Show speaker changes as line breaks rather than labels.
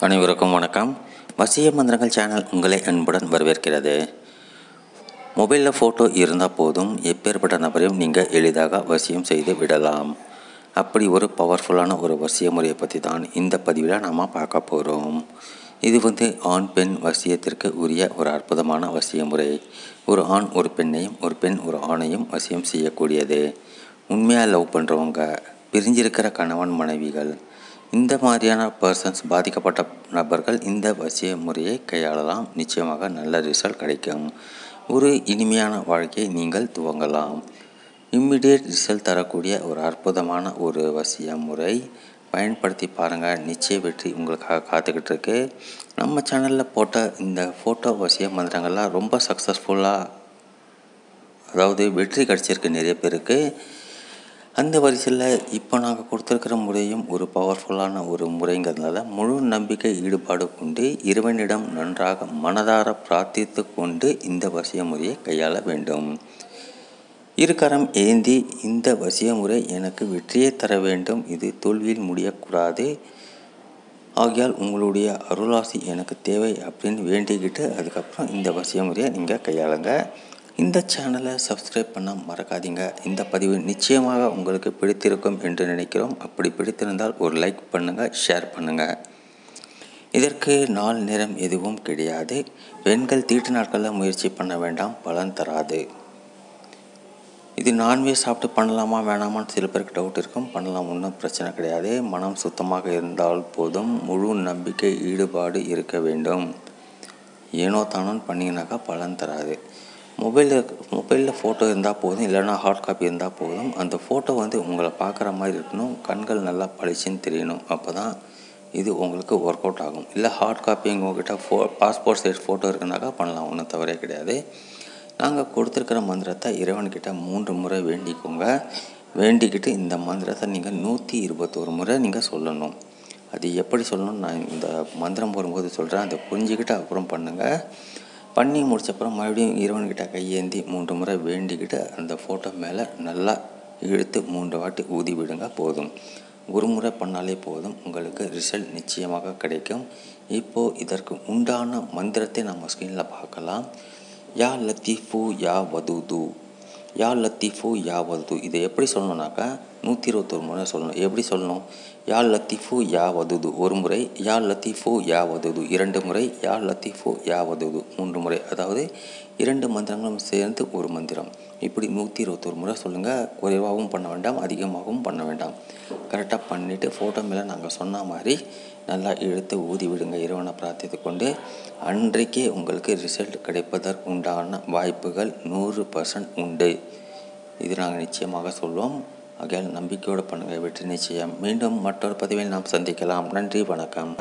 அனைவருக்கும் வணக்கம். வசிய மந்திரங்கள் சேனல் உங்களை அன்புடன் வரவேற்கிறது. மொபைலில் ஃபோட்டோ இருந்தால் போதும் எப்பேற்பட்ட நபரையும் நீங்கள் எளிதாக வசியம் செய்து விடலாம். அப்படி ஒரு பவர்ஃபுல்லான ஒரு வசிய முறையை பற்றி தான் இந்த பதிவில் நாம் பார்க்க போகிறோம். இது ஆண் பெண் வசியத்திற்கு உரிய ஒரு அற்புதமான வசிய முறை. ஒரு ஆண் ஒரு பெண்ணையும் ஒரு பெண் ஒரு ஆணையும் வசியம் செய்யக்கூடியது. உண்மையாக லவ் பண்ணுறவங்க, பிரிஞ்சிருக்கிற கணவன் மனைவிகள், இந்த மாதிரியான பர்சன்ஸ், பாதிக்கப்பட்ட நபர்கள் இந்த வசிய முறையை கையாளலாம். நிச்சயமாக நல்ல ரிசல்ட் கிடைக்கும். ஒரு இனிமையான வாழ்க்கையை நீங்கள் துவங்கலாம். இம்மிடியேட் ரிசல்ட் தரக்கூடிய ஒரு அற்புதமான ஒரு வசிய முறை. பயன்படுத்தி பாருங்கள். நிச்சய வெற்றி உங்களுக்காக காத்துக்கிட்டு இருக்கு. நம்ம சேனலில் போட்ட இந்த ஃபோட்டோ வசிய மந்திரங்கள்லாம் ரொம்ப சக்ஸஸ்ஃபுல்லாக, அதாவது வெற்றி கிடச்சிருக்கு நிறைய பேருக்கு. அந்த வரிசையில் இப்போ நாங்கள் கொடுத்துருக்கிற முறையும் ஒரு பவர்ஃபுல்லான ஒரு முறைங்கிறதுனால முழு நம்பிக்கை ஈடுபாடு கொண்டு இறைவனிடம் நன்றாக மனதார பிரார்த்தித்து கொண்டு இந்த வசிய முறையை கையாள வேண்டும். இருகரம் ஏந்தி இந்த வசிய முறை எனக்கு வெற்றியை தர வேண்டும், இது தோல்வியில் முடியக்கூடாது, ஆகையால் உங்களுடைய அருளாசி எனக்கு தேவை அப்படின்னு வேண்டிக்கிட்டு அதுக்கப்புறம் இந்த வசிய முறையை நீங்கள் கையாளுங்க. இந்த சேனலை சப்ஸ்கிரைப் பண்ண மறக்காதீங்க. இந்த பதிவு நிச்சயமாக உங்களுக்கு பிடித்திருக்கும் என்று நினைக்கிறோம். அப்படி பிடித்திருந்தால் ஒரு லைக் பண்ணுங்கள், ஷேர் பண்ணுங்கள். இதற்கு நாள் நேரம் எதுவும் கிடையாது. பெண்கள் தீட்டு நாட்களில் முயற்சி பண்ண வேண்டாம், பலன் தராது. இது நான்வெஜ் சாப்பிட்டு பண்ணலாமா வேணாமான்னு சில பேருக்கு டவுட் இருக்கும். பண்ணலாம், ஒன்றும் பிரச்சனை கிடையாது. மனம் சுத்தமாக இருந்தால் போதும். முழு நம்பிக்கை ஈடுபாடு இருக்க வேண்டும். ஏனோ தானோன்னு பண்ணிங்கனாக்கா பலன் தராது. மொபைலில் ஃபோட்டோ இருந்தால் போதும், இல்லைன்னா ஹார்ட் காப்பி இருந்தால் போதும். அந்த ஃபோட்டோ உங்களை பார்க்குற மாதிரி இருக்கணும். கண்கள் நல்லா பளிச்சுன்னு தெரியணும். அப்போ தான் இது உங்களுக்கு ஒர்க் அவுட் ஆகும். இல்லை ஹார்ட் காப்பி உங்கள்கிட்ட பாஸ்போர்ட் சைஸ் ஃபோட்டோ இருக்குனாக்கா பண்ணலாம், ஒன்றும் தவறே கிடையாது. நாங்கள் கொடுத்துருக்கிற மந்திரத்தை இறைவன்கிட்ட 3 முறை வேண்டிக்கோங்க. வேண்டிக்கிட்டு இந்த மந்திரத்தை நீங்கள் 121 முறை நீங்கள் சொல்லணும். அது எப்படி சொல்லணும்னு நான் இந்த மந்திரம் போடும்போது சொல்கிறேன். அதை புரிஞ்சுக்கிட்டு அப்புறம் பண்ணுங்கள். பண்ணி முடிச்சப்பறம் மறுபடியும் இறைவன்கிட்ட கையேந்தி 3 முறை வேண்டிக்கிட்டு அந்த ஃபோட்டோ மேலே நல்லா இழுத்து 3 வாட்டி ஊதி விடுங்க. போதும். ஒரு முறை பண்ணாலே போதும், உங்களுக்கு ரிசல்ட் நிச்சயமாக கிடைக்கும். இப்போது இதற்கு உண்டான மந்திரத்தை நம்ம ஸ்க்ரீனில் பார்க்கலாம். யா லத்தீஃபு யா வதூது, யா லத்தீஃபு யா வதூது. இதை எப்படி சொல்லணுன்னாக்கா 121 முறை சொல்லணும். எப்படி சொல்லணும்? யா லத்தீஃபு யா வதூது ஒரு முறை, யா லத்தீஃபு யா வதூது 2 முறை, யா லத்தீஃபு யா வதூது 3 முறை. அதாவது 2 மந்திரங்களும் சேர்ந்து ஒரு மந்திரம். இப்படி 121 முறை சொல்லுங்கள். குறைவாகவும் பண்ண வேண்டாம், அதிகமாகவும் பண்ண வேண்டாம். கரெக்டாக பண்ணிவிட்டு ஃபோட்டோ மேலே நாங்கள் சொன்ன மாதிரி நல்லா இழுத்து ஊதி விடுங்க. இறைவனை பிரார்த்தித்து கொண்டு அன்றைக்கே உங்களுக்கு ரிசல்ட் கிடைப்பதற்கு உண்டான வாய்ப்புகள் 100% உண்டு. இது நாங்கள் நிச்சயமாக சொல்வோம். ஆகையால் நம்பிக்கையோடு பண்ணுங்கள், வெற்றி நிச்சயம். மீண்டும் மற்றொரு பதிவில் நாம் சந்திக்கலாம். நன்றி, வணக்கம்.